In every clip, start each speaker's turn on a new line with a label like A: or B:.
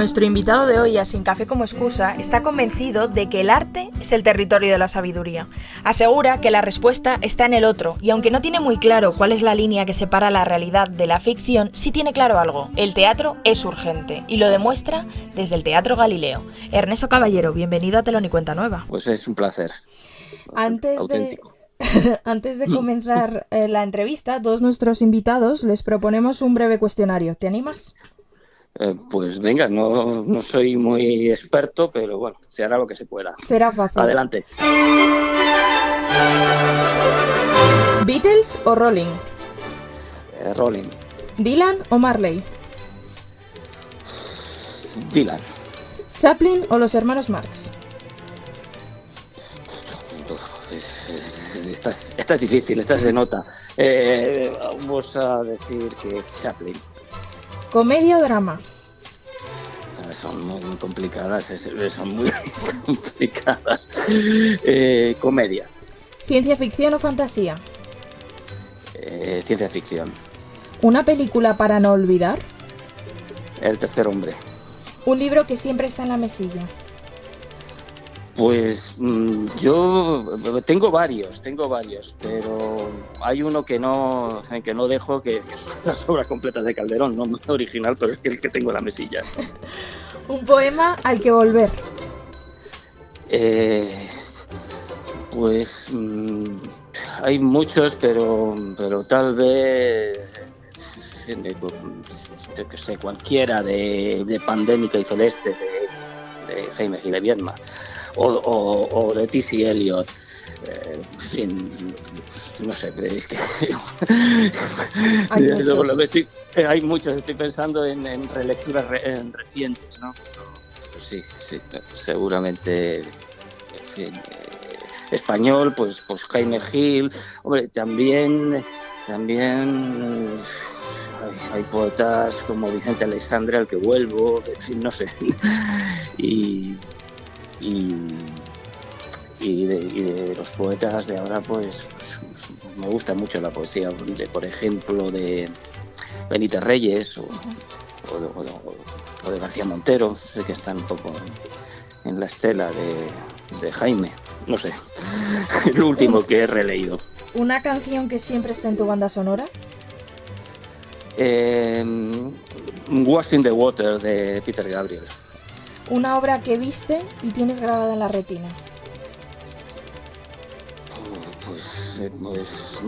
A: Nuestro invitado de hoy, a Sin Café como excusa, está convencido de que el arte es el territorio de la sabiduría. Asegura que la respuesta está en el otro, y aunque no tiene muy claro cuál es la línea que separa la realidad de la ficción, sí tiene claro algo: el teatro es urgente, y lo demuestra desde el Teatro Galileo. Ernesto Caballero, bienvenido a Telón y Cuenta Nueva.
B: Pues es un placer.
A: Antes de comenzar la entrevista, a todos nuestros invitados les proponemos un breve cuestionario. ¿Te animas?
B: Pues venga, no soy muy experto, pero bueno, se hará lo que se pueda.
A: Será fácil.
B: Adelante.
A: ¿Beatles o Rolling?
B: Rolling.
A: ¿Dylan o Marley?
B: Dylan.
A: ¿Chaplin o los hermanos Marx?
B: Esta es difícil, esta se nota. Vamos a decir que Chaplin.
A: ¿Comedia o drama?
B: Son muy complicadas, son muy complicadas. Comedia.
A: ¿Ciencia ficción o fantasía?
B: Ciencia ficción.
A: ¿Una película para no olvidar?
B: El tercer hombre.
A: ¿Un libro que siempre está en la mesilla?
B: Pues yo tengo varios, pero hay uno que no dejo, que son las obras completas de Calderón, no original, pero es que el que tengo en la mesilla.
A: ¿Un poema al que volver?
B: Pues hay muchos, pero tal vez, yo que sé, cualquiera de Pandémica y Celeste, de Jaime Gil de Viedma. O de T.C. Eliot, no sé, es que hay muchos, estoy pensando en relecturas recientes, ¿no? Pues sí, seguramente, en fin, español, pues Jaime Gil, hombre, también hay poetas como Vicente Aleixandre, al que vuelvo, en fin, no sé, y de los poetas de ahora, pues me gusta mucho la poesía, por ejemplo, de Benítez Reyes o de García Montero, sé que están un poco en la estela de Jaime, no sé, el último que he releído.
A: ¿Una canción que siempre está en tu banda sonora?
B: What's in the Water, de Peter Gabriel.
A: ¿Una obra que viste y tienes grabada en la retina?
B: Pues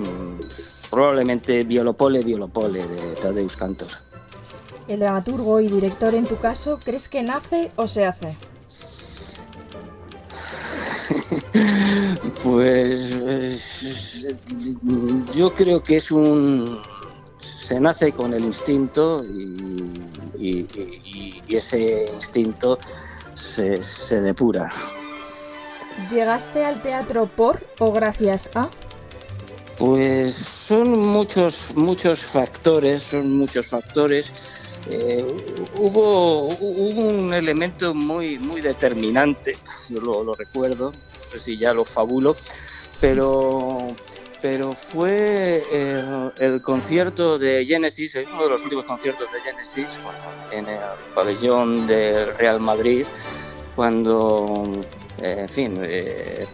B: probablemente Violopole de Tadeusz Kantor.
A: ¿El dramaturgo y director, en tu caso, crees que nace o se hace?
B: Pues yo creo que se nace con el instinto y ese instinto se depura.
A: ¿Llegaste al teatro por o gracias a?
B: Pues son muchos factores. Hubo un elemento muy determinante, yo lo recuerdo, no sé si ya lo fabulo, pero fue el concierto de Genesis, uno de los últimos conciertos de Genesis, en el pabellón del Real Madrid, cuando,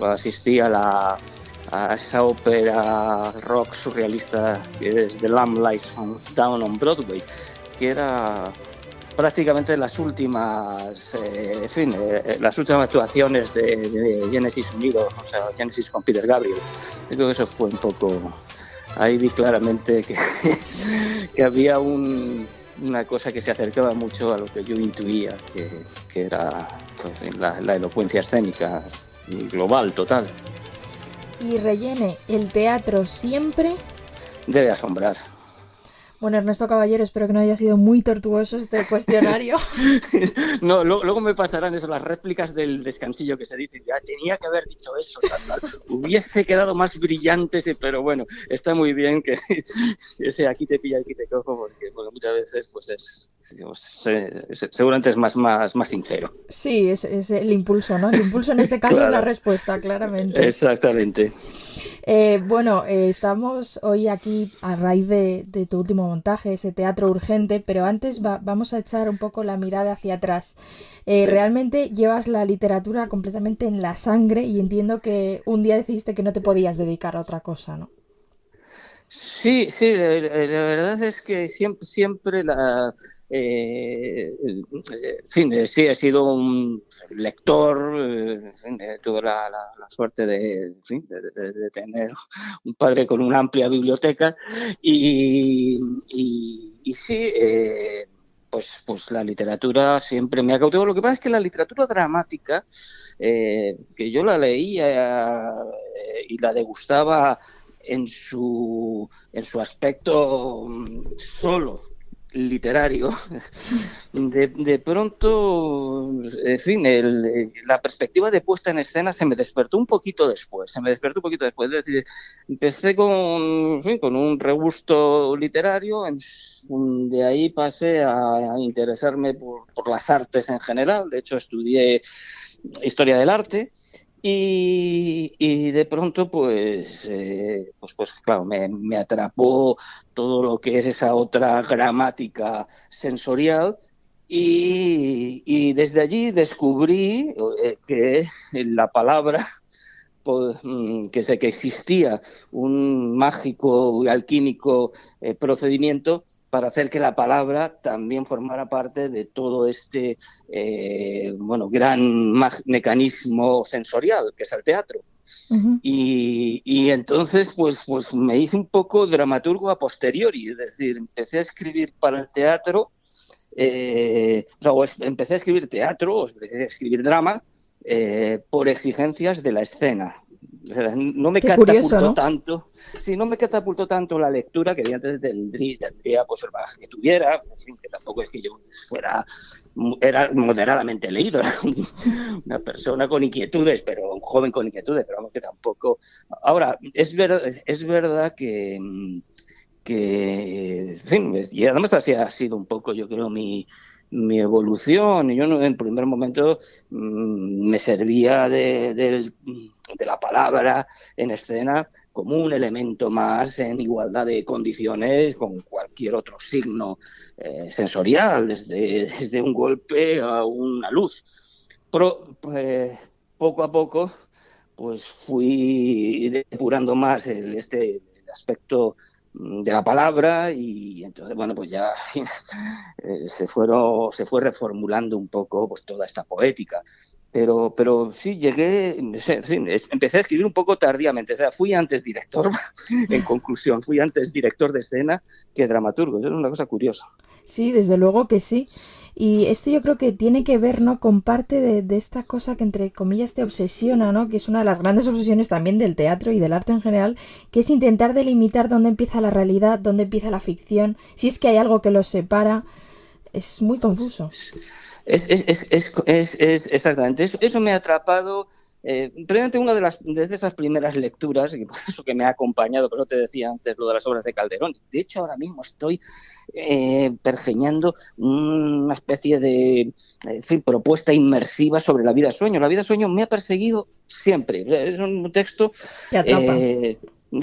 B: asistí a esa ópera rock surrealista que es The Lamb Lies Down on Broadway, que era prácticamente las últimas actuaciones de Genesis unido, o sea, Genesis con Peter Gabriel. Yo creo que eso fue un poco, ahí vi claramente que había una cosa que se acercaba mucho a lo que yo intuía, que era, pues, la elocuencia escénica global, total.
A: Y Rellene, ¿el teatro siempre
B: debe asombrar?
A: Bueno, Ernesto Caballero, espero que no haya sido muy tortuoso este cuestionario.
B: No, luego me pasarán eso, las réplicas del descansillo que se dicen, ya tenía que haber dicho eso, tal. Hubiese quedado más brillante, pero bueno, está muy bien que ese aquí te pilla, aquí te cojo, porque muchas veces pues seguramente es más sincero.
A: Sí, es el impulso, ¿no? El impulso en este caso claro. Es la respuesta, claramente.
B: Exactamente.
A: Estamos hoy aquí a raíz de tu último montaje, ese teatro urgente, pero antes vamos a echar un poco la mirada hacia atrás. Realmente llevas la literatura completamente en la sangre y entiendo que un día decidiste que no te podías dedicar a otra cosa, ¿no?
B: Sí, sí, la verdad es que siempre en fin, sí, he sido un lector, en fin, tuve la suerte en fin, de tener un padre con una amplia biblioteca y sí, pues la literatura siempre me ha cautivado. Lo que pasa es que la literatura dramática, que yo la leía y la degustaba en su aspecto solo literario, de pronto, en fin, la perspectiva de puesta en escena se me despertó un poquito después, es decir, empecé en fin, con un regusto literario, de ahí pasé a interesarme por las artes en general, de hecho estudié historia del arte, y de pronto, pues claro, me atrapó todo lo que es esa otra gramática sensorial y desde allí descubrí que la palabra, que existía un mágico y alquímico procedimiento para hacer que la palabra también formara parte de todo este gran mecanismo sensorial que es el teatro.
A: Ujú.
B: Y entonces pues me hice un poco dramaturgo a posteriori, es decir, empecé a escribir para el teatro, empecé a escribir teatro, o empecé a escribir drama, por exigencias de la escena. O sea, no me
A: Qué curioso,
B: catapultó
A: ¿no?
B: tanto, sí, no me catapultó tanto la lectura, que evidentemente tendría pues el bagaje que tuviera, en fin, que tampoco es que yo era moderadamente leído, era una persona con inquietudes, pero un joven con inquietudes, pero vamos que tampoco. Ahora, es verdad en fin, y además así ha sido un poco, yo creo, mi evolución. Yo en primer momento me servía de la palabra en escena como un elemento más en igualdad de condiciones con cualquier otro signo sensorial, desde un golpe a una luz. Pero poco a poco pues fui depurando más el aspecto de la palabra y entonces, bueno, pues ya se fue reformulando un poco pues toda esta poética. Pero sí, llegué, no sé, en fin, empecé a escribir un poco tardíamente, o sea, fui antes director, en conclusión, fui antes director de escena que dramaturgo, eso es una cosa curiosa.
A: Sí, desde luego que sí. Y esto yo creo que tiene que ver, ¿no? Con parte de esta cosa que entre comillas te obsesiona, ¿no? Que es una de las grandes obsesiones también del teatro y del arte en general, que es intentar delimitar dónde empieza la realidad, dónde empieza la ficción, si es que hay algo que los separa. Es muy confuso.
B: Exactamente, eso me ha atrapado. Precisamente una de esas primeras lecturas, y por eso que me ha acompañado, pero te decía antes lo de las obras de Calderón. De hecho, ahora mismo estoy pergeñando una especie de en fin, propuesta inmersiva sobre la vida sueño. La vida sueño me ha perseguido siempre. Es un texto,
A: Te atrapa.
B: eh,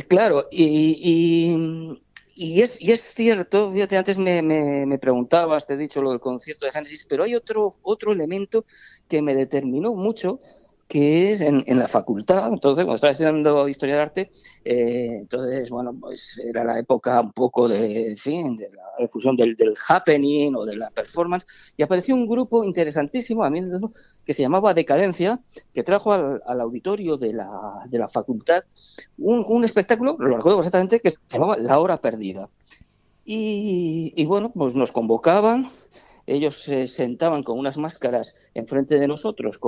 B: claro, y es cierto, fíjate, antes me preguntabas, te he dicho lo del concierto de Génesis, pero hay otro elemento que me determinó mucho, que es en la facultad. Entonces, cuando estaba estudiando Historia del Arte, entonces, bueno, pues era la época un poco en fin, de la difusión del happening o de la performance, y apareció un grupo interesantísimo, a mí, que se llamaba Decadencia, que trajo al auditorio de la facultad un espectáculo, lo recuerdo exactamente, que se llamaba La Hora Perdida. Y bueno, pues nos convocaban, ellos se sentaban con unas máscaras enfrente de nosotros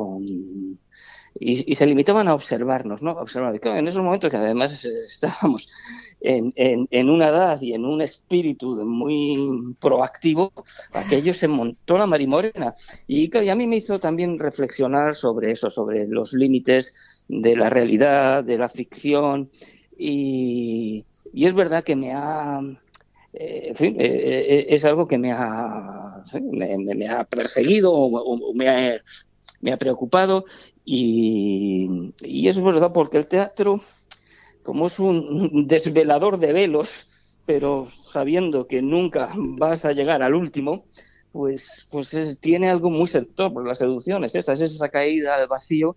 B: y se limitaban a observarnos, ¿no? A observar. Claro, en esos momentos que además estábamos en una edad y en un espíritu muy proactivo, aquello se montó la marimorena. Y a mí me hizo también reflexionar sobre eso, sobre los límites de la realidad, de la ficción. Y es verdad que en fin, es algo que me ha perseguido o me ha preocupado y es verdad porque el teatro, como es un desvelador de velos, pero sabiendo que nunca vas a llegar al último, tiene algo muy seductor, porque la seducción es esa caída al vacío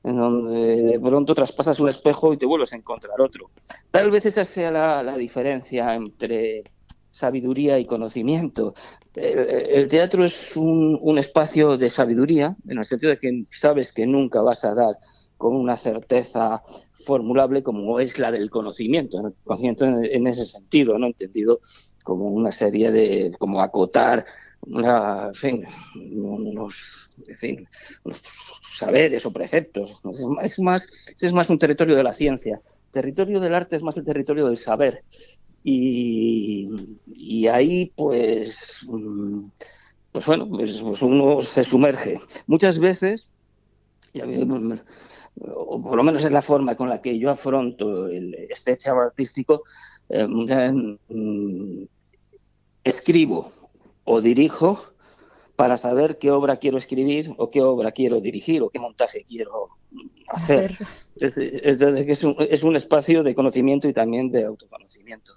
B: en donde de pronto traspasas un espejo y te vuelves a encontrar otro. Tal vez esa sea la diferencia entre sabiduría y conocimiento. El teatro es un espacio de sabiduría, en el sentido de que sabes que nunca vas a dar con una certeza formulable como es la del conocimiento, ¿no? El conocimiento en ese sentido, no entendido como una serie de, como acotar en fin, unos saberes o preceptos. Es más un territorio de la ciencia. El territorio del arte es más el territorio del saber. Y ahí, pues uno se sumerge. Muchas veces, y a mí, o por lo menos es la forma con la que yo afronto este hecho artístico, eh, escribo o dirijo para saber qué obra quiero escribir o qué obra quiero dirigir o qué montaje quiero hacer. Entonces es un espacio de conocimiento y también de autoconocimiento.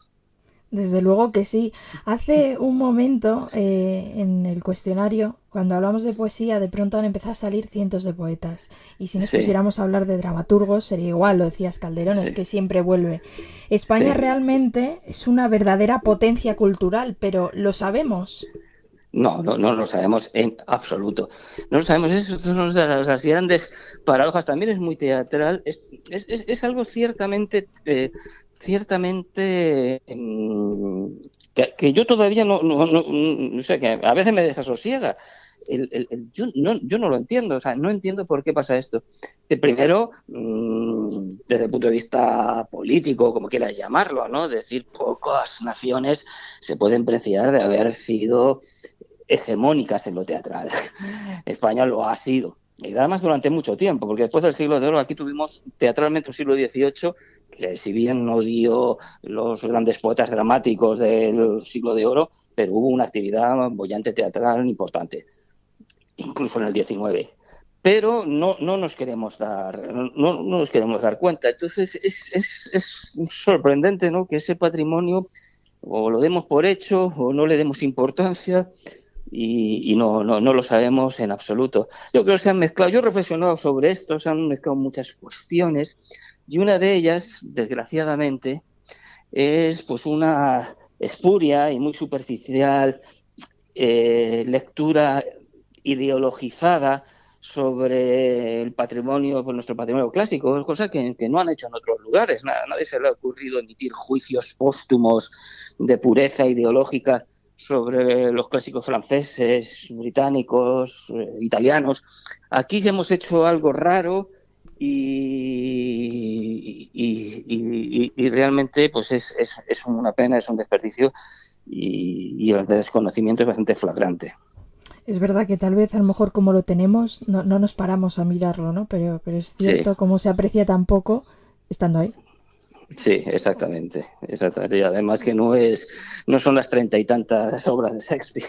A: Desde luego que sí. Hace un momento, en el cuestionario, cuando hablamos de poesía, de pronto han empezado a salir cientos de poetas. Y si nos
B: Sí,
A: pusiéramos a hablar de dramaturgos, sería igual, lo decías Calderón, es
B: sí,
A: que siempre vuelve. España
B: sí.
A: realmente es una verdadera potencia cultural, pero ¿lo sabemos?
B: No lo sabemos en absoluto. No lo sabemos. Es una de las grandes paradojas. También es muy teatral. Es algo ciertamente que yo todavía no sé, que a veces me desasosiega. Yo no lo entiendo, o sea, no entiendo por qué pasa esto. Primero, desde el punto de vista político, como quieras llamarlo, ¿no? Decir, pocas naciones se pueden preciar de haber sido hegemónicas en lo teatral. España lo ha sido. Y además durante mucho tiempo, porque después del siglo de oro aquí tuvimos teatralmente un siglo XVIII que si bien no dio los grandes poetas dramáticos del siglo de oro, pero hubo una actividad boyante teatral importante, incluso en el XIX. Pero no nos queremos no nos queremos dar cuenta. Entonces es sorprendente, ¿no?, que ese patrimonio o lo demos por hecho o no le demos importancia y no lo sabemos en absoluto. Yo creo que se han mezclado, yo he reflexionado sobre esto, se han mezclado muchas cuestiones y una de ellas, desgraciadamente, es pues una espuria y muy superficial lectura ideologizada sobre el patrimonio, pues nuestro patrimonio clásico, cosas que no han hecho en otros lugares. Nadie se le ha ocurrido emitir juicios póstumos de pureza ideológica sobre los clásicos franceses, británicos, italianos. Aquí ya hemos hecho algo raro y realmente pues es una pena, es un desperdicio y el desconocimiento es bastante flagrante.
A: Es verdad que tal vez a lo mejor como lo tenemos no nos paramos a mirarlo, ¿no? Pero es
B: Sí,
A: cierto cómo se aprecia tan poco estando ahí.
B: sí, exactamente, exactamente. Y además que no son las treinta y tantas obras de Shakespeare,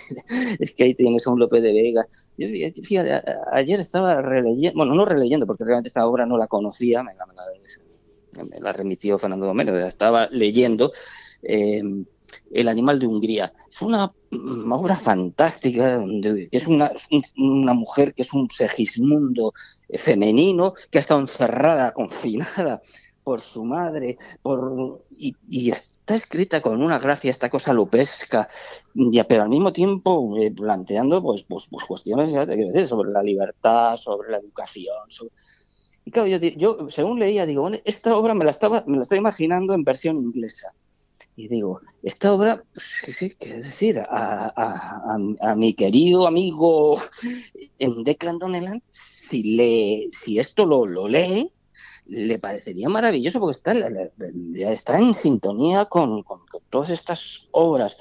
B: es que ahí tienes a un Lope de Vega. Fíjate, ayer estaba releyendo, bueno, no releyendo, porque realmente esta obra no la conocía, me la remitió Fernando Domeno, la estaba leyendo, El animal de Hungría. Es una obra fantástica, que es una mujer que es un Segismundo femenino, que ha estado encerrada, confinada por su madre, y está escrita con una gracia, esta cosa lupesca, pero al mismo tiempo planteando pues cuestiones, ya te quiero decir, sobre la libertad, sobre la educación. Y claro, yo según leía, digo, bueno, esta obra me la estaba imaginando en versión inglesa. Y digo, esta obra, pues, sí, qué decir, a mi querido amigo en Declan Donnellan, si esto lo lee, le parecería maravilloso porque ya está en sintonía con todas estas obras,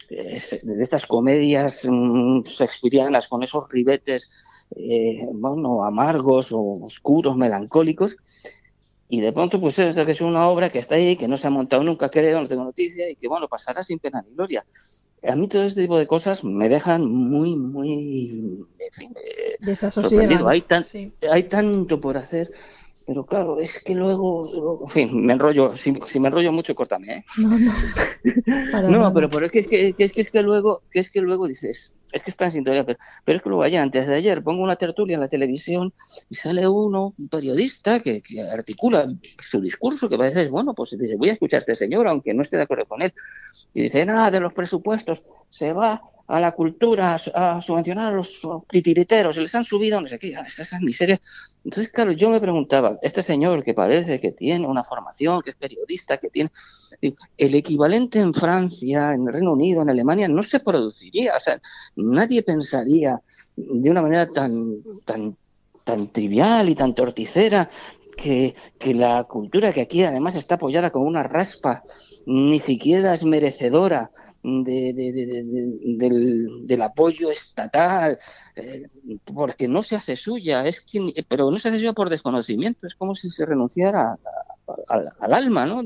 B: de estas comedias shakespearianas, con esos ribetes, bueno, amargos o oscuros, melancólicos. Y de pronto, pues que es una obra que está ahí, que no se ha montado nunca, creo, no tengo noticia, y que, bueno, pasará sin pena ni gloria. A mí todo este tipo de cosas me dejan muy, muy, en fin, sorprendido.
A: Desasosiegan, sí.
B: Hay tanto por hacer pero claro, es que luego, en fin, me enrollo, si me enrollo mucho, córtame, ¿eh?
A: No, no, para
B: No,
A: nada.
B: pero es que luego dices, es que está en sintonía, pero es que luego ayer, antes de ayer, pongo una tertulia en la televisión y sale un periodista que articula su discurso, que parece, bueno, pues dice, voy a escuchar a este señor, aunque no esté de acuerdo con él. Y dice, nada, de los presupuestos se va a la cultura a subvencionar a los titiriteros, y les han subido, no sé qué, esas miserias. Entonces, claro, yo me preguntaba, este señor que parece que tiene una formación, que es periodista, que tiene... El equivalente en Francia, en el Reino Unido, en Alemania, no se produciría. O sea, nadie pensaría de una manera tan trivial y tan torticera que la cultura que aquí además está apoyada con una raspa ni siquiera es merecedora del apoyo estatal, porque no se hace suya, pero no se hace suya por desconocimiento, es como si se renunciara al alma, ¿no?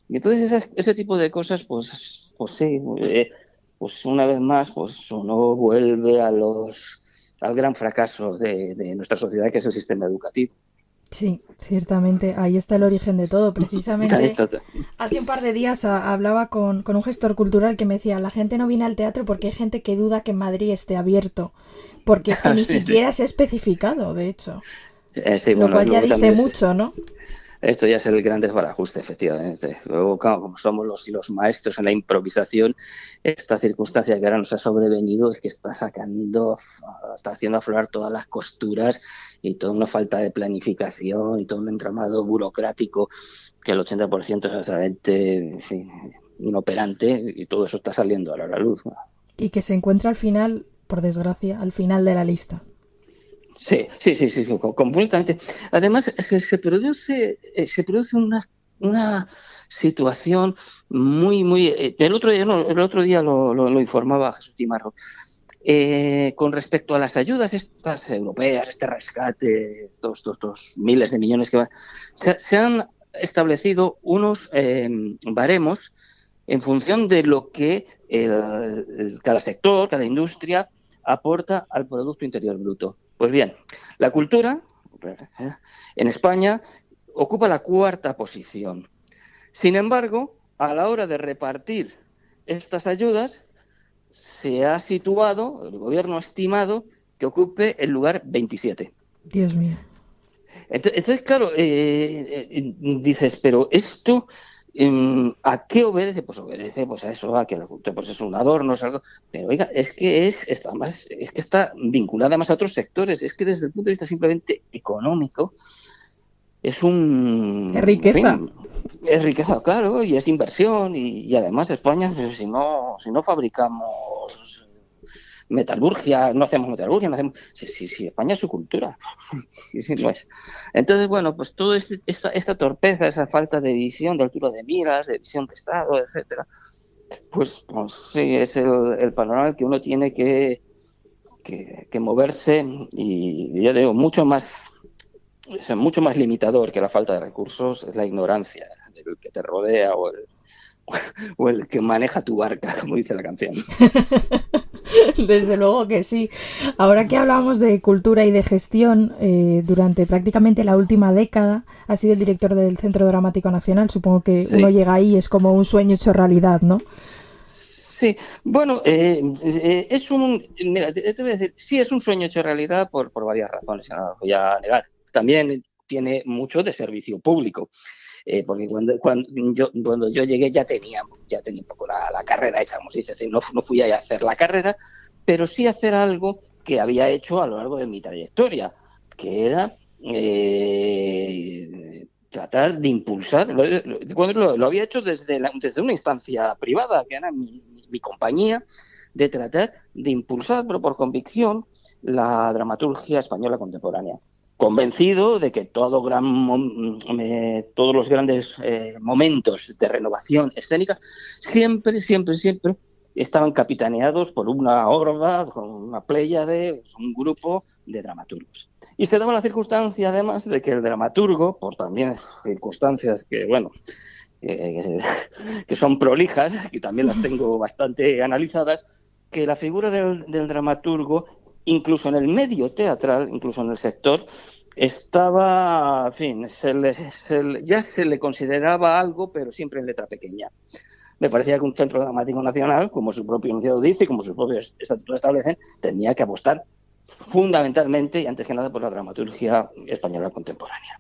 B: Y entonces ese tipo de cosas, pues sí, pues una vez más, pues uno vuelve al gran fracaso de nuestra sociedad, que es el sistema educativo.
A: Sí, ciertamente, ahí está el origen de todo.
B: Ahí
A: Precisamente
B: está.
A: hace un par de días hablaba con un gestor cultural que me decía, la gente no viene al teatro porque hay gente que duda que en Madrid esté abierto, porque es que ni
B: Sí, sí.
A: siquiera se ha especificado, de hecho,
B: Sí,
A: lo
B: bueno,
A: cual ya
B: luego
A: dice
B: también
A: mucho, ¿no?
B: esto ya es el gran desbarajuste, efectivamente. Luego, claro, como somos los maestros en la improvisación, esta circunstancia que ahora nos ha sobrevenido es que está haciendo aflorar todas las costuras y toda una falta de planificación y todo un entramado burocrático que el 80% es absolutamente, en fin, inoperante, y todo eso está saliendo a la luz, ¿no?
A: Y que se encuentra al final, por desgracia, al final de la lista.
B: Sí, sí, sí, sí, completamente. Además, se produce una situación muy. El otro día, no, el otro día lo informaba Jesús Cimarro. Con respecto a las ayudas estas europeas, este rescate, estos miles de millones que van, se han establecido unos baremos en función de lo que cada sector, cada industria aporta al Producto Interior Bruto. Pues bien, la cultura en España ocupa la cuarta posición. Sin embargo, a la hora de repartir estas ayudas, se ha situado, el gobierno ha estimado que ocupe el lugar 27.
A: Dios mío.
B: Entonces, claro, dices, pero esto, ¿a qué obedece? Pues obedece pues a eso, a que la cultura pues es un adorno, es algo. Pero oiga, es que está vinculada más a otros sectores. Es que desde el punto de vista simplemente económico, es
A: ¡Qué
B: en
A: riqueza!
B: fin, es riqueza, claro, y es inversión, y además España, pues, si no fabricamos metalurgia, no hacemos metalurgia, no hacemos, si España es su cultura, sí, no es. Entonces, bueno, pues toda esta torpeza, esa falta de visión, de altura de miras, de visión de Estado, etcétera, pues sí, es el panorama que uno tiene que moverse, y ya digo, mucho más limitador que la falta de recursos es la ignorancia del que te rodea o el que maneja tu barca, como dice la canción.
A: Desde luego que sí. Ahora que hablamos de cultura y de gestión, durante prácticamente la última década ha sido el director del Centro Dramático Nacional. Supongo que uno
B: Sí,
A: llega ahí, es como un sueño hecho realidad, ¿no?
B: sí. Bueno, mira, te voy a decir, sí es un sueño hecho realidad por varias razones, que no lo voy a negar. También tiene mucho de servicio público. Porque cuando yo llegué ya tenía un poco la carrera hecha, como se dice, es decir, no fui a hacer la carrera, pero sí hacer algo que había hecho a lo largo de mi trayectoria, que era tratar de impulsar, lo había hecho desde una instancia privada, que era mi compañía, de tratar de impulsar, pero por convicción, la dramaturgia española contemporánea, convencido de que todos los grandes momentos de renovación escénica siempre, siempre, siempre estaban capitaneados por una horda, con una pléyade, un grupo de dramaturgos. Y se daba la circunstancia, además, de que el dramaturgo, por también circunstancias que, bueno, que, que son prolijas, que también las tengo bastante analizadas, que la figura del dramaturgo, incluso en el medio teatral, incluso en el sector, estaba, en fin, ya se le consideraba algo, pero siempre en letra pequeña. Me parecía que un Centro Dramático Nacional, como su propio enunciado dice y como sus propios estatutos establecen, tenía que apostar fundamentalmente y antes que nada por la dramaturgia española contemporánea.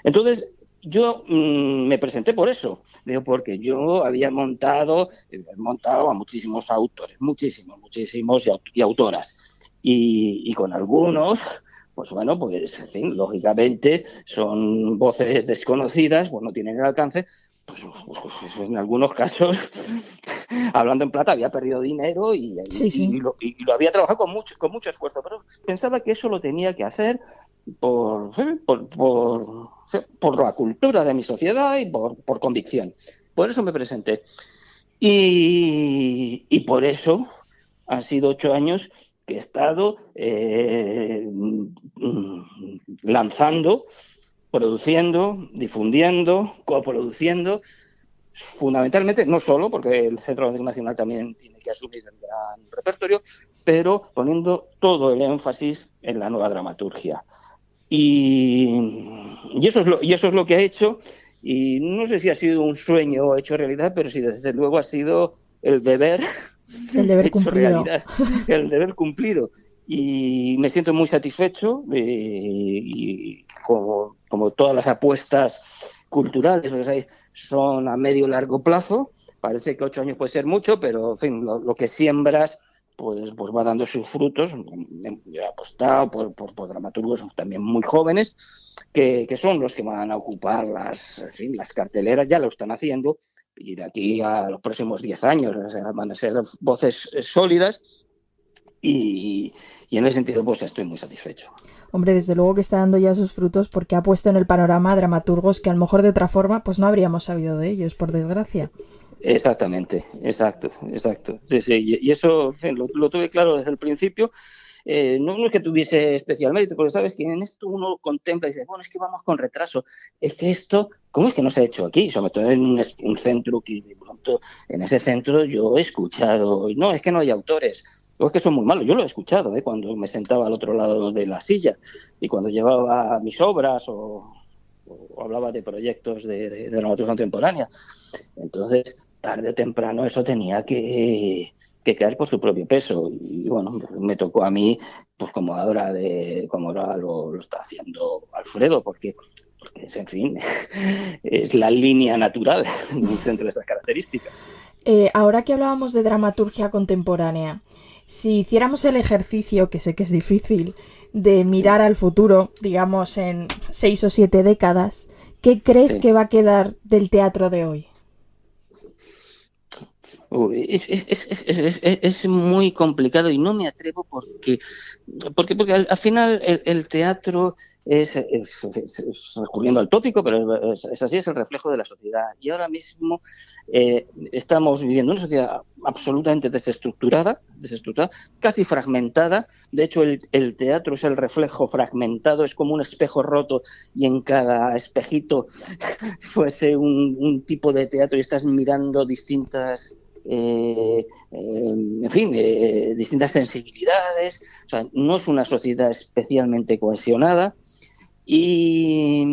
B: Entonces, yo me presenté por eso, digo, porque yo había montado a muchísimos autores, muchísimos y autoras, y con algunos, pues bueno, pues en fin, lógicamente son voces desconocidas, pues no tienen el alcance, pues en algunos casos, hablando en plata, había perdido dinero
A: Sí, sí.
B: y lo había trabajado con mucho esfuerzo, pero pensaba que eso lo tenía que hacer por, por la cultura de mi sociedad y por convicción. Por eso me presenté. Y por eso han sido 8 años que he estado lanzando, produciendo, difundiendo, coproduciendo, fundamentalmente, no solo, porque el Centro Nacional también tiene que asumir el gran repertorio, pero poniendo todo el énfasis en la nueva dramaturgia. Y eso es lo que ha hecho, y no sé si ha sido un sueño hecho realidad, pero sí, desde luego ha sido el deber
A: El deber
B: hecho
A: cumplido.
B: realidad, el deber cumplido. Y me siento muy satisfecho, y como todas las apuestas culturales son a medio largo plazo, parece que 8 años puede ser mucho, pero en fin, lo que siembras pues va dando sus frutos. Yo he apostado por dramaturgos también muy jóvenes, que son los que van a ocupar en fin, las carteleras, ya lo están haciendo, y de aquí a los próximos 10 años, o sea, van a ser voces sólidas, y en ese sentido pues estoy muy satisfecho.
A: Hombre, desde luego que está dando ya sus frutos porque ha puesto en el panorama dramaturgos que a lo mejor de otra forma pues no habríamos sabido de ellos, por desgracia.
B: Exactamente, exacto. Sí, sí, y eso, en fin, lo tuve claro desde el principio. No es que tuviese especial mérito, porque sabes que en esto uno contempla y dice, bueno, es que vamos con retraso, es que esto, ¿cómo es que no se ha hecho aquí? Sobre todo en un centro que de pronto, en ese centro yo he escuchado, no, es que no hay autores, o es que son muy malos, yo lo he escuchado, cuando me sentaba al otro lado de la silla y cuando llevaba mis obras o hablaba de proyectos de dramaturgia contemporánea. Entonces, tarde o temprano eso tenía que caer por su propio peso. Y bueno, me tocó a mí, pues como ahora lo está haciendo Alfredo, porque es, en fin, es la línea natural de un centro de estas características.
A: Ahora que hablábamos de dramaturgia contemporánea, si hiciéramos el ejercicio, que sé que es difícil, de
B: Sí,
A: mirar al futuro, digamos en 6 o 7 décadas, ¿qué crees
B: sí.
A: que va a quedar del teatro de hoy?
B: Uy, es muy complicado y no me atrevo porque al final el teatro recurriendo al tópico, pero es así, es el reflejo de la sociedad. Y ahora mismo estamos viviendo una sociedad absolutamente desestructurada, casi fragmentada. De hecho, el teatro es el reflejo fragmentado, es como un espejo roto y en cada espejito fuese un tipo de teatro y estás mirando en fin, distintas sensibilidades. O sea, no es una sociedad especialmente cohesionada y,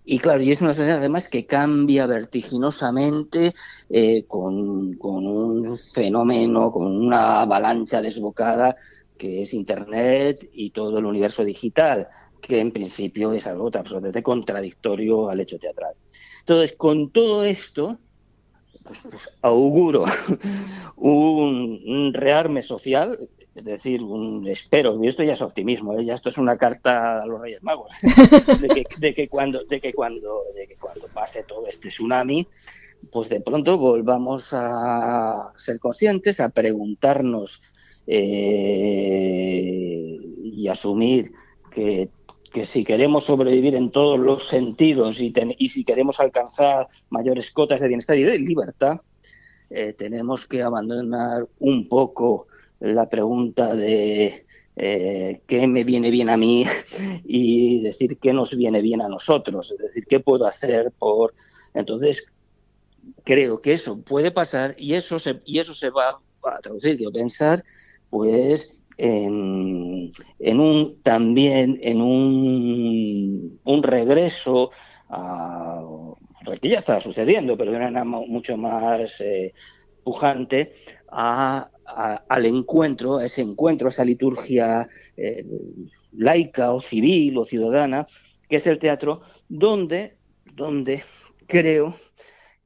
B: y claro, y es una sociedad además que cambia vertiginosamente, con un fenómeno, con una avalancha desbocada que es Internet y todo el universo digital, que en principio es algo absolutamente contradictorio al hecho teatral. Entonces, con todo esto, pues auguro un rearme social, es decir, espero, y esto ya es optimismo, ya esto es una carta a los Reyes Magos, de que cuando pase todo este tsunami, pues de pronto volvamos a ser conscientes, a preguntarnos, y asumir que, que si queremos sobrevivir en todos los sentidos y si queremos alcanzar mayores cotas de bienestar y de libertad, tenemos que abandonar un poco la pregunta de qué me viene bien a mí y decir qué nos viene bien a nosotros, es decir, qué puedo hacer por... Entonces, creo que eso puede pasar y eso se va a traducir, yo pensar, pues también en un regreso que ya estaba sucediendo, pero de una manera mucho más pujante, al encuentro, a ese encuentro, a esa liturgia laica o civil o ciudadana, que es el teatro, donde creo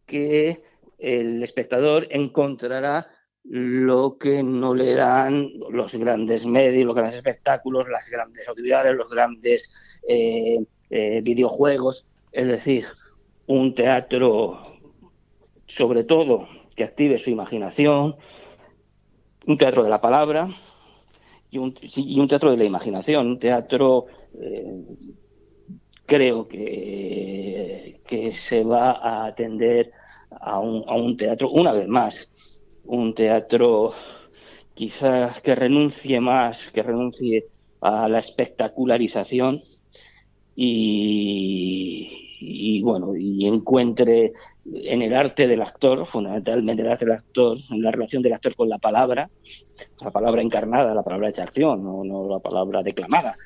B: que el espectador encontrará lo que no le dan los grandes medios, los grandes espectáculos, las grandes actividades, los grandes videojuegos. Es decir, un teatro, sobre todo, que active su imaginación, un teatro de la palabra y un teatro de la imaginación, un teatro creo que se va a atender a un teatro, una vez más, un teatro quizás que renuncie a la espectacularización y bueno, y encuentre en el arte del actor, fundamentalmente el arte del actor, en la relación del actor con la palabra encarnada, la palabra hecha acción, no la palabra declamada,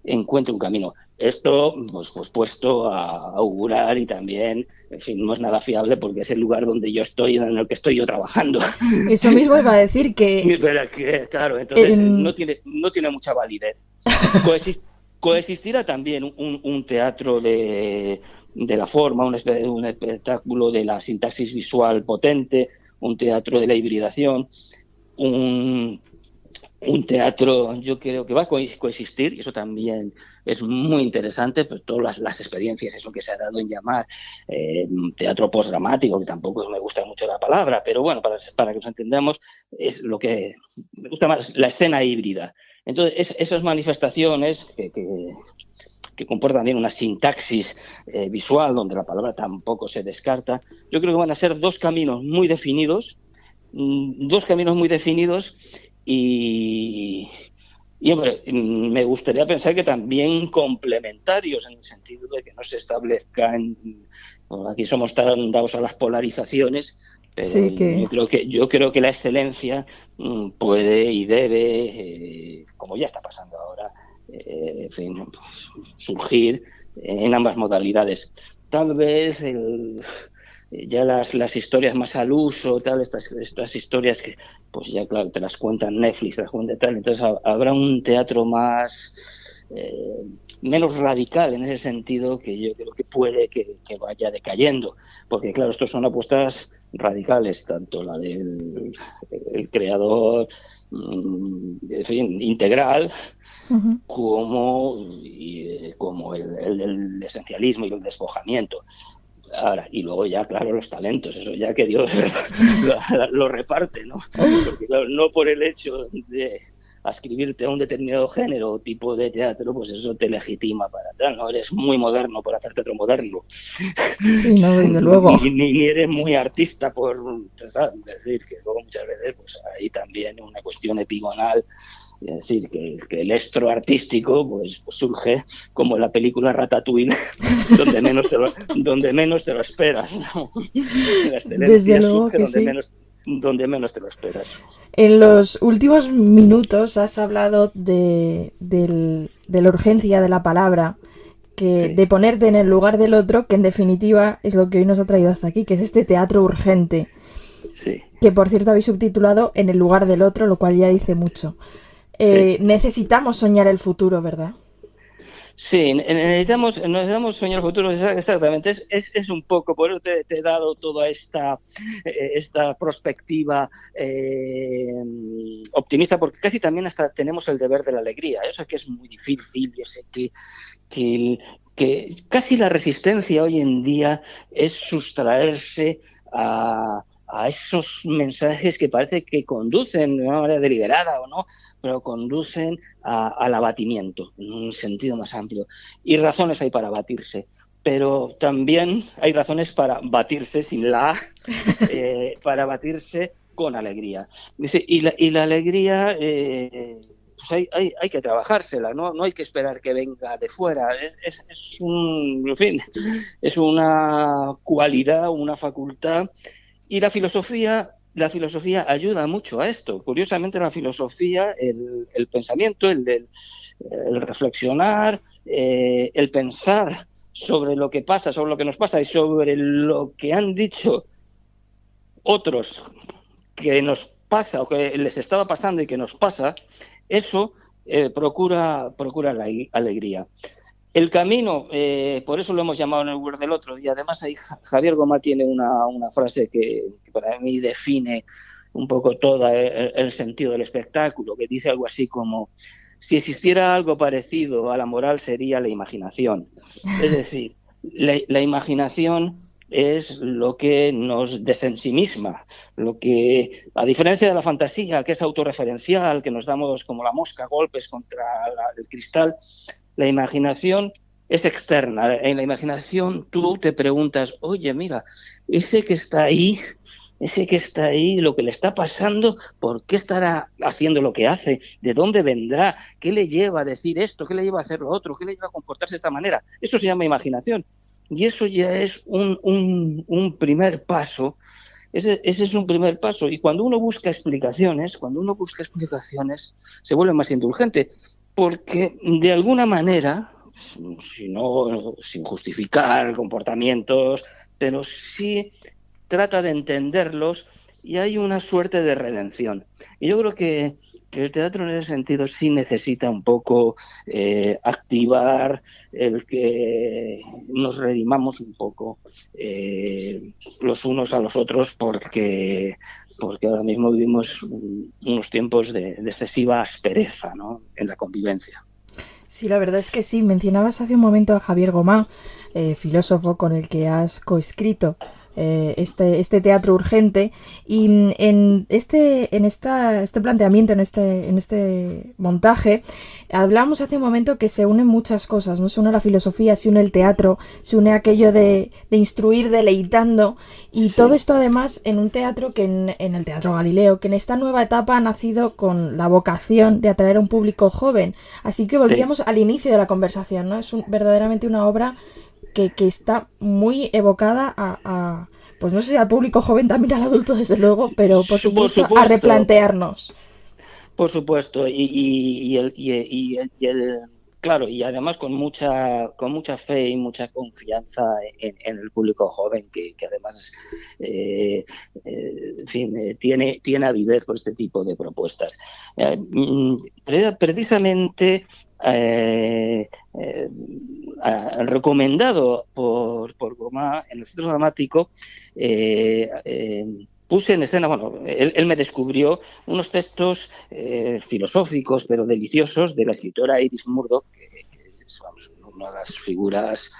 B: encuentre un camino. Esto, pues puesto a augurar y también, en fin, no es nada fiable porque es el lugar donde yo estoy, en el que estoy yo trabajando.
A: Eso mismo iba a decir que...
B: Pero claro, entonces no tiene mucha validez. Coexistirá también un teatro de la forma, un espectáculo de la sintaxis visual potente, un teatro de la hibridación, un teatro, yo creo que va a coexistir, y eso también es muy interesante, pues todas las experiencias, eso que se ha dado en llamar teatro postdramático, que tampoco me gusta mucho la palabra, pero bueno, para que nos entendamos, es lo que me gusta más, la escena híbrida. Entonces, esas manifestaciones que comportan también una sintaxis visual, donde la palabra tampoco se descarta, yo creo que van a ser dos caminos muy definidos, y hombre, me gustaría pensar que también complementarios, en el sentido de que no se establezcan, bueno, aquí somos tan dados a las polarizaciones, pero
A: Sí, que...
B: yo creo que la excelencia puede y debe, como ya está pasando ahora, en fin, pues, surgir en ambas modalidades. Tal vez ya las historias más al uso, tal, estas historias que, pues ya claro, te las cuentan Netflix, te las cuentan tal, entonces habrá un teatro menos radical en ese sentido, que yo creo que puede que vaya decayendo, porque claro, estos son apuestas radicales, tanto la del el creador, en fin, integral,
A: Uh-huh.
B: como el esencialismo y el despojamiento. Ahora, y luego ya, claro, los talentos, eso ya que Dios lo reparte, ¿no? Porque claro, no por el hecho de ascribirte a un determinado género o tipo de teatro, pues eso te legitima para tal, ¿no? Eres muy moderno por hacer teatro moderno.
A: Sí, no, desde luego.
B: Ni eres muy artista por, ¿sabes? Decir que luego muchas veces pues hay también una cuestión epigonal. Es decir, que el estro artístico pues surge como en la película Ratatouille, donde menos te lo esperas, ¿no? La
A: Desde
B: excelencia
A: luego
B: surge
A: que sí.
B: donde menos te lo esperas.
A: En los últimos minutos has hablado de la urgencia de la palabra, que
B: Sí,
A: de ponerte en el lugar del otro, que en definitiva es lo que hoy nos ha traído hasta aquí, que es este teatro urgente,
B: sí,
A: que por cierto habéis subtitulado En el lugar del otro, lo cual ya dice mucho.
B: sí.
A: Necesitamos soñar el futuro, ¿verdad?
B: Sí, necesitamos soñar el futuro, exactamente. Es un poco, por eso te he dado toda esta perspectiva optimista, porque casi también hasta tenemos el deber de la alegría. Eso que es muy difícil, yo sé que, que casi la resistencia hoy en día es sustraerse a esos mensajes que parece que conducen de una manera deliberada o no, pero conducen al abatimiento, en un sentido más amplio. Y razones hay para batirse, pero también hay razones para batirse sin la A, para batirse con alegría. Dice, y la alegría, pues hay que trabajársela, no hay que esperar que venga de fuera. En fin, es una cualidad, una facultad. Y la filosofía la filosofía ayuda mucho a esto. Curiosamente, la filosofía, el pensamiento, el reflexionar, el pensar sobre lo que pasa, sobre lo que nos pasa y sobre lo que han dicho otros que nos pasa o que les estaba pasando y que nos pasa, eso procura la alegría. El camino, por eso lo hemos llamado en el Word del otro, y además ahí Javier Gomá tiene una frase que para mí define un poco todo el sentido del espectáculo, que dice algo así como: si existiera algo parecido a la moral sería la imaginación. Es decir, la imaginación es lo que nos desensimisma, lo que, a diferencia de la fantasía, que es autorreferencial, que nos damos como la mosca golpes contra el cristal, la imaginación es externa. En la imaginación tú te preguntas: oye, mira, ese que está ahí, lo que le está pasando, ¿por qué estará haciendo lo que hace? ¿De dónde vendrá? ¿Qué le lleva a decir esto? ¿Qué le lleva a hacer lo otro? ¿Qué le lleva a comportarse de esta manera? Eso se llama imaginación. Y eso ya es un primer paso. Ese es un primer paso. Y cuando uno busca explicaciones, se vuelve más indulgente. Porque de alguna manera, si no, sin justificar comportamientos, pero sí trata de entenderlos y hay una suerte de redención. Y yo creo que el teatro en ese sentido sí necesita un poco activar el que nos redimamos un poco los unos a los otros, porque ahora mismo vivimos unos tiempos de excesiva aspereza, ¿no?, en la convivencia.
A: Sí, la verdad es que sí. Mencionabas hace un momento a Javier Gomá, filósofo con el que has coescrito este teatro urgente, y en este planteamiento, en este montaje, hablamos hace un momento que se unen muchas cosas, ¿no? Se une la filosofía, se une el teatro, se une aquello de instruir deleitando, y sí, todo esto además en un teatro que en el Teatro Galileo, que en esta nueva etapa ha nacido con la vocación de atraer a un público joven. Así que volvíamos al inicio de la conversación, ¿no? Es verdaderamente una obra que está muy evocada pues no sé si al público joven, también al adulto desde luego, pero por supuesto a replantearnos.
B: Por supuesto, claro, y además con mucha fe y mucha confianza en el público joven, que además en fin, tiene avidez por este tipo de propuestas. Precisamente recomendado por Gomá en el Centro Dramático, puse en escena, bueno, él me descubrió unos textos filosóficos pero deliciosos de la escritora Iris Murdoch, que es, vamos, una de las figuras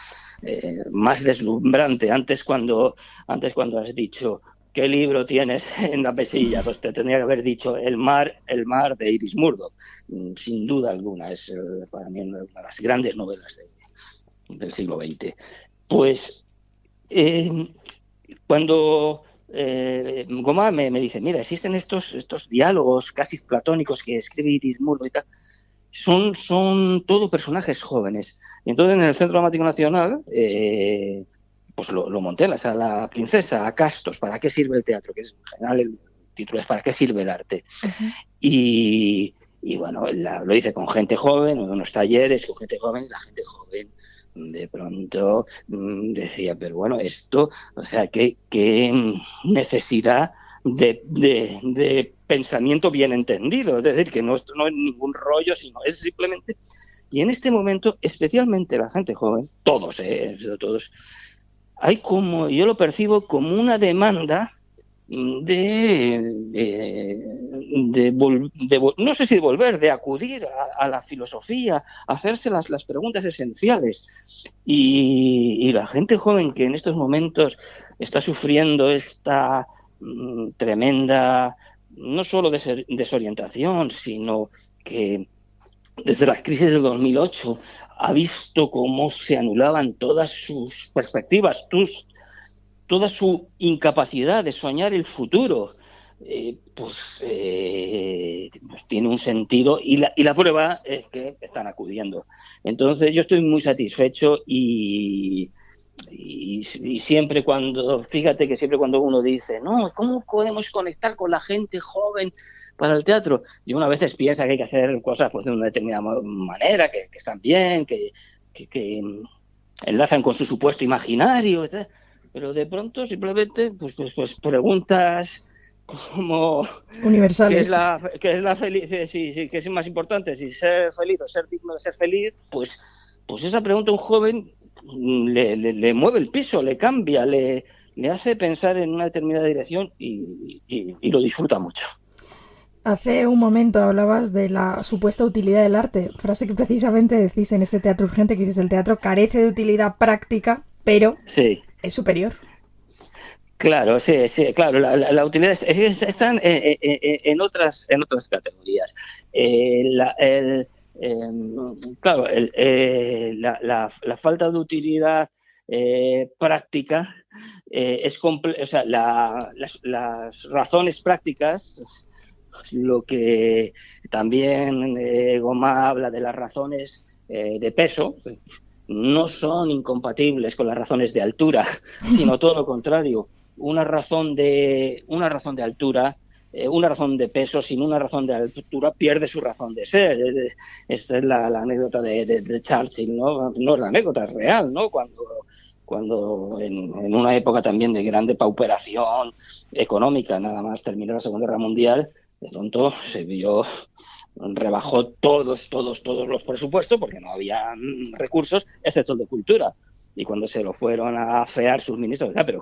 B: más deslumbrante. Antes cuando has dicho ¿qué libro tienes en la mesilla?, pues te tendría que haber dicho El mar de Iris Murdoch. Sin duda alguna, es para mí una de las grandes novelas del siglo XX. Pues cuando Gomá me dice: mira, existen estos diálogos casi platónicos que escribe Iris Murdoch y tal, son todo personajes jóvenes. Y entonces en el Centro Dramático Nacional pues lo monté en la Sala Princesa, a Castos, ¿para qué sirve el teatro? Que es, en general, el título es ¿para qué sirve el arte? Uh-huh. Y bueno, lo hice con gente joven, en unos talleres con gente joven, y la gente joven de pronto decía: pero bueno, esto, o sea, qué necesidad de pensamiento bien entendido. Es decir, que no es ningún rollo, sino es simplemente... Y en este momento, especialmente la gente joven, todos, hay como, yo lo percibo como una demanda no sé si de volver, de acudir a la filosofía, a hacerse las preguntas esenciales. Y la gente joven que en estos momentos está sufriendo esta tremenda, no solo desorientación, sino que desde la crisis del 2008 ha visto cómo se anulaban todas sus perspectivas, toda su incapacidad de soñar el futuro, pues tiene un sentido, y la prueba es que están acudiendo. Entonces yo estoy muy satisfecho y y siempre fíjate que siempre cuando uno dice, no, ¿cómo podemos conectar con la gente joven para el teatro? Y uno a veces piensa que hay que hacer cosas pues de una determinada manera, que están bien, que enlazan con su supuesto imaginario, etc. Pero de pronto simplemente pues preguntas como
A: Universales.
B: qué es la felicidad, sí, qué es más importante, si ser feliz o ser digno de ser feliz, pues esa pregunta a un joven le mueve el piso, le cambia, le hace pensar en una determinada dirección y lo disfruta mucho.
A: Hace un momento hablabas de la supuesta utilidad del arte, frase que precisamente decís en este Teatro Urgente, que dices el teatro carece de utilidad práctica, pero
B: Sí.
A: es superior.
B: Claro, sí, claro, la utilidad están en otras categorías. Claro, la falta de utilidad práctica o sea, las razones prácticas, lo que también Goma habla de las razones de peso, no son incompatibles con las razones de altura, sino todo lo contrario. Una razón de altura, una razón de peso sin una razón de altura pierde su razón de ser. Esta es la anécdota de Churchill, ¿no? No es la anécdota, es real, ¿no? Cuando en una época también de gran depauperación económica, nada más terminó la Segunda Guerra Mundial, de pronto rebajó todos los presupuestos porque no había recursos, excepto el de cultura. Y cuando se lo fueron a afear sus ministros, pero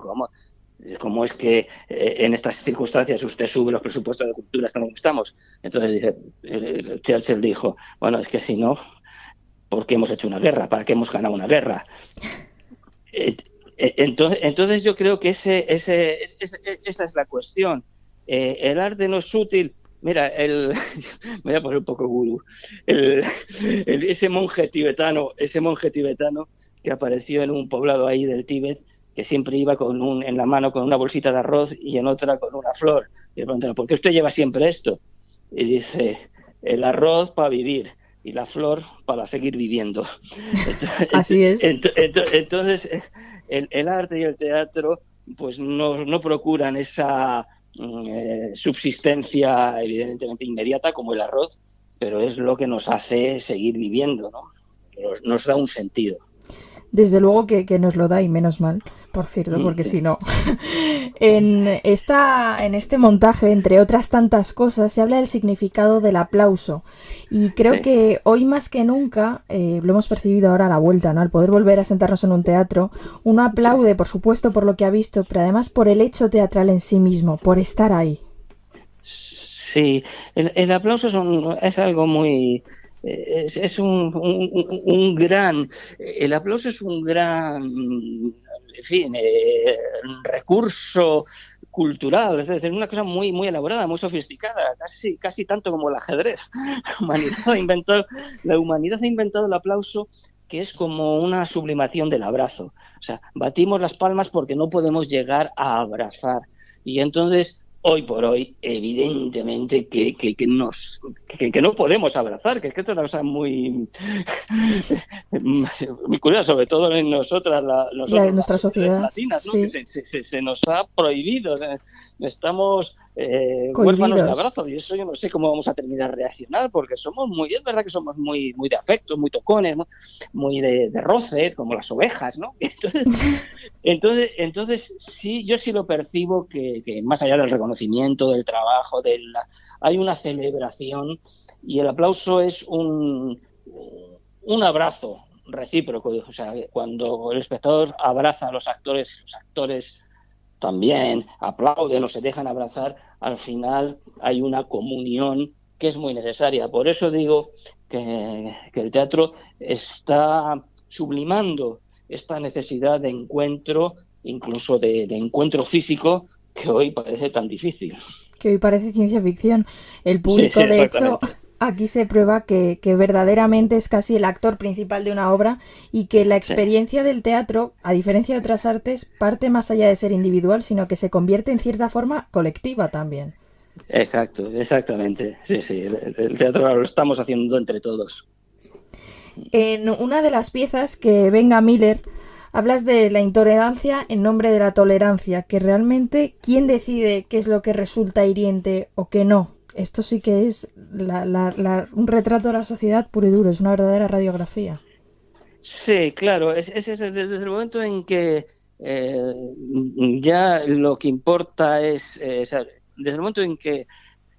B: ¿cómo es que en estas circunstancias usted sube los presupuestos de cultura hasta donde estamos? Entonces Churchill dijo, bueno, es que si no, ¿por qué hemos hecho una guerra? ¿Para qué hemos ganado una guerra? Entonces yo creo que esa es la cuestión. El arte no es útil. Mira, me voy a poner un poco gurú. Ese monje tibetano que apareció en un poblado ahí del Tíbet, que siempre iba en la mano con una bolsita de arroz y en otra con una flor. Y le preguntaron, ¿por qué usted lleva siempre esto? Y dice, el arroz para vivir y la flor para seguir viviendo.
A: Así es.
B: Entonces, el arte y el teatro pues no procuran esa subsistencia evidentemente inmediata como el arroz, pero es lo que nos hace seguir viviendo, ¿no? Nos da un sentido.
A: Desde luego que nos lo da y menos mal, por cierto, porque si no. En este montaje, entre otras tantas cosas, se habla del significado del aplauso. Y creo que hoy más que nunca, lo hemos percibido ahora a la vuelta, ¿no? Al poder volver a sentarnos en un teatro, uno aplaude, por supuesto, por lo que ha visto, pero además por el hecho teatral en sí mismo, por estar ahí.
B: Sí, el aplauso es algo muy... Es un gran... El aplauso es un gran, en fin, recurso cultural, es decir, una cosa muy, muy elaborada, muy sofisticada, casi tanto como el ajedrez. La humanidad ha inventado el aplauso, que es como una sublimación del abrazo. O sea, batimos las palmas porque no podemos llegar a abrazar. Y entonces... Hoy por hoy, evidentemente que no podemos abrazar, que es que esto es una cosa muy curiosa, sobre todo en nuestra
A: sociedad
B: latinas, ¿no?
A: Sí.
B: Que se nos ha prohibido, estamos huérfanos de abrazo, y eso yo no sé cómo vamos a terminar de reaccionar, porque es verdad que somos muy, muy de afectos, muy tocones, ¿no? Muy de roces, como las ovejas, ¿no? Entonces sí, yo sí lo percibo que más allá del reconocimiento, del trabajo, hay una celebración, y el aplauso es un abrazo recíproco. O sea, cuando el espectador abraza a los actores también aplauden o se dejan abrazar, al final hay una comunión que es muy necesaria. Por eso digo que el teatro está sublimando esta necesidad de encuentro, incluso de encuentro físico, que hoy parece tan difícil.
A: Que hoy parece ciencia ficción. El público,
B: sí,
A: de hecho, aquí se prueba que verdaderamente es casi el actor principal de una obra, y que la experiencia del teatro, a diferencia de otras artes, parte más allá de ser individual, sino que se convierte en cierta forma colectiva también.
B: Exactamente. Sí, el teatro lo estamos haciendo entre todos.
A: En una de las piezas que Venga Miller Hablas de la intolerancia en nombre de la tolerancia, que realmente, ¿quién decide qué es lo que resulta hiriente o qué no? Esto sí que es un retrato de la sociedad puro y duro, es una verdadera radiografía.
B: Sí, claro, desde el momento en que ya lo que importa o sea, desde el momento en que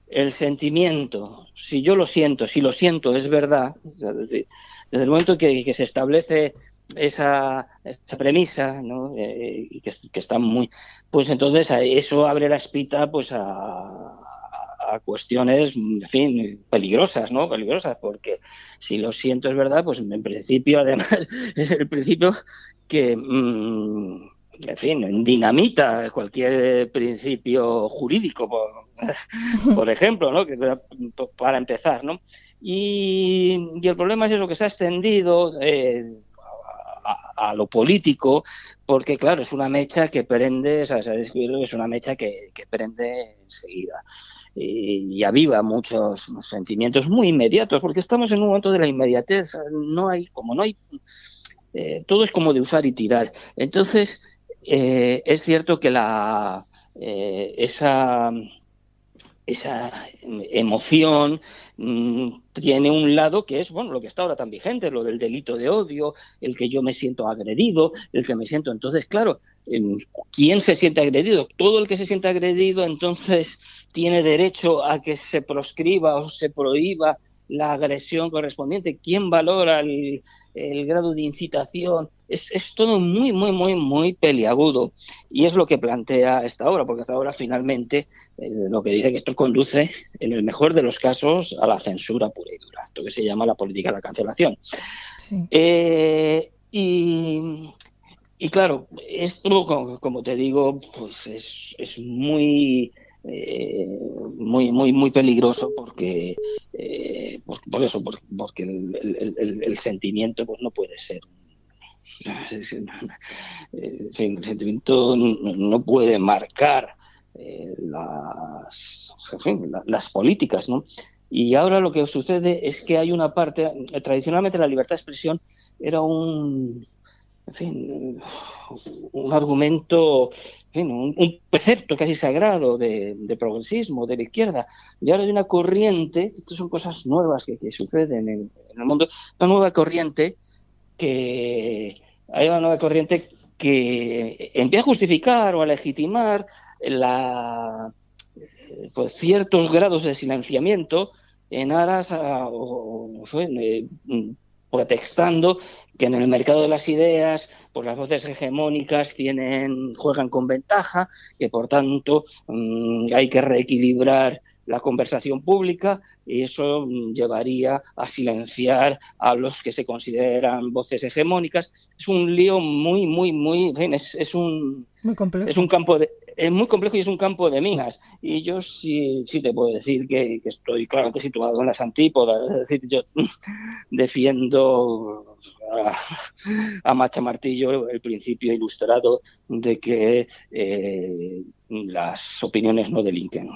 B: el sentimiento, si yo lo siento, si lo siento es verdad, o sea, desde el momento que se establece esa premisa, ¿no? Y que está muy, pues entonces eso abre la espita pues a cuestiones, en fin, peligrosas, ¿no? Peligrosas, porque si lo siento es verdad, pues en principio, además, es el principio que, en fin, dinamita cualquier principio jurídico, por ejemplo, ¿no? Para empezar, ¿no? Y el problema es eso, que se ha extendido a lo político, porque claro, es una mecha que prende, o sea, es una mecha que prende enseguida y aviva muchos sentimientos muy inmediatos, porque estamos en un momento de la inmediatez, no hay, todo es como de usar y tirar. Entonces, es cierto que esa emoción tiene un lado que es, bueno, lo que está ahora tan vigente, lo del delito de odio, el que yo me siento agredido, el que me siento, entonces, claro, ¿quién se siente agredido? Todo el que se siente agredido, entonces, tiene derecho a que se proscriba o se prohíba la agresión correspondiente. ¿Quién valora el grado de incitación? Es todo muy, muy, muy, muy peliagudo. Y es lo que plantea esta obra, porque esta obra finalmente lo que dice que esto conduce, en el mejor de los casos, a la censura pura y dura, esto que se llama la política de la cancelación.
A: Sí.
B: Y claro, esto, como te digo, pues es muy, muy, muy, muy peligroso porque, por eso, porque el sentimiento pues no puede ser. El sentimiento no puede marcar en fin, las políticas, ¿no? Y ahora lo que sucede es que hay una parte, tradicionalmente la libertad de expresión era en fin, un argumento, en fin, un precepto casi sagrado de progresismo, de la izquierda. Y ahora hay una corriente, estas son cosas nuevas que suceden en el mundo, una nueva corriente hay una nueva corriente que empieza a justificar o a legitimar pues ciertos grados de silenciamiento en aras pretextando que en el mercado de las ideas pues las voces hegemónicas juegan con ventaja, que por tanto hay que reequilibrar la conversación pública y eso llevaría a silenciar a los que se consideran voces hegemónicas. Es un lío muy, muy, muy, en fin,
A: Muy complejo.
B: es un campo es muy complejo y es un campo de minas. Y yo sí te puedo decir que estoy claramente situado en las antípodas. Es decir, yo defiendo a macha martillo el principio ilustrado de que las opiniones no delinquen.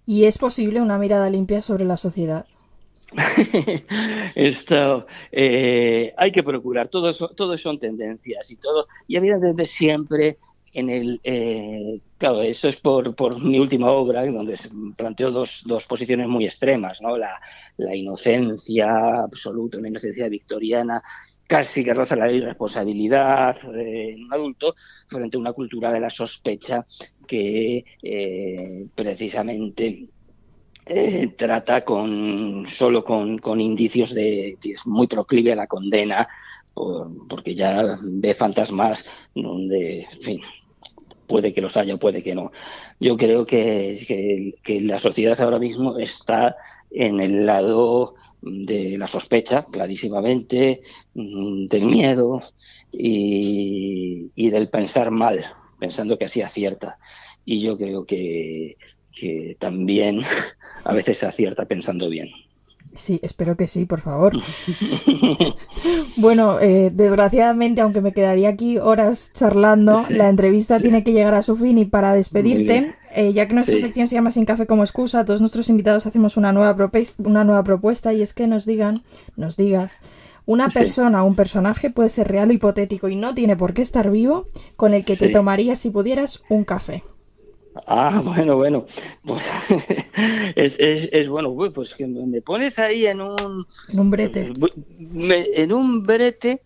A: ¿Y es posible una mirada limpia sobre la sociedad?
B: Esto hay que procurar, todo son tendencias y evidentemente siempre claro, eso es por mi última obra, donde planteo dos posiciones muy extremas, ¿no? La inocencia absoluta, una inocencia victoriana, casi que roza la irresponsabilidad en un adulto, frente a una cultura de la sospecha que precisamente trata solo con indicios es muy proclive a la condena, porque ya ve fantasmas donde, en fin, puede que los haya, puede que no. Yo creo que la sociedad ahora mismo está en el lado de la sospecha, clarísimamente, del miedo y del pensar mal, pensando que así acierta. Y yo creo que también a veces se acierta pensando bien.
A: Sí, espero que sí, por favor. Bueno, desgraciadamente, aunque me quedaría aquí horas charlando,
B: Sí,
A: la entrevista
B: sí.
A: tiene que llegar a su fin y para despedirte, ya que nuestra
B: Sí.
A: sección se llama Sin café como excusa, a todos nuestros invitados hacemos una nueva propuesta y es que nos digas una
B: Sí.
A: persona o un personaje, puede ser real o hipotético y no tiene por qué estar vivo, con el que te
B: Sí.
A: tomarías si pudieras un café.
B: Ah, bueno. Pues, es bueno, uy, pues que me pones ahí en un,
A: En un brete.
B: en un brete,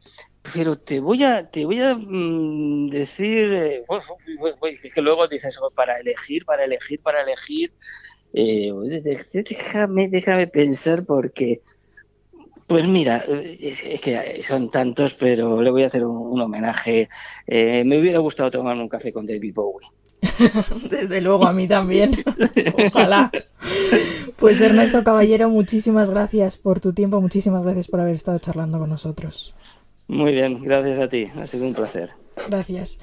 B: pero te voy a decir, que luego dices, "Oh, para elegir, déjame pensar porque, pues mira, es que son tantos, pero le voy a hacer un homenaje. Me hubiera gustado tomarme un café con David Bowie.
A: Desde luego, a mí también. Ojalá. Pues Ernesto Caballero, muchísimas gracias por tu tiempo, muchísimas gracias por haber estado charlando con nosotros.
B: Muy bien, gracias a ti, ha sido un placer.
A: Gracias.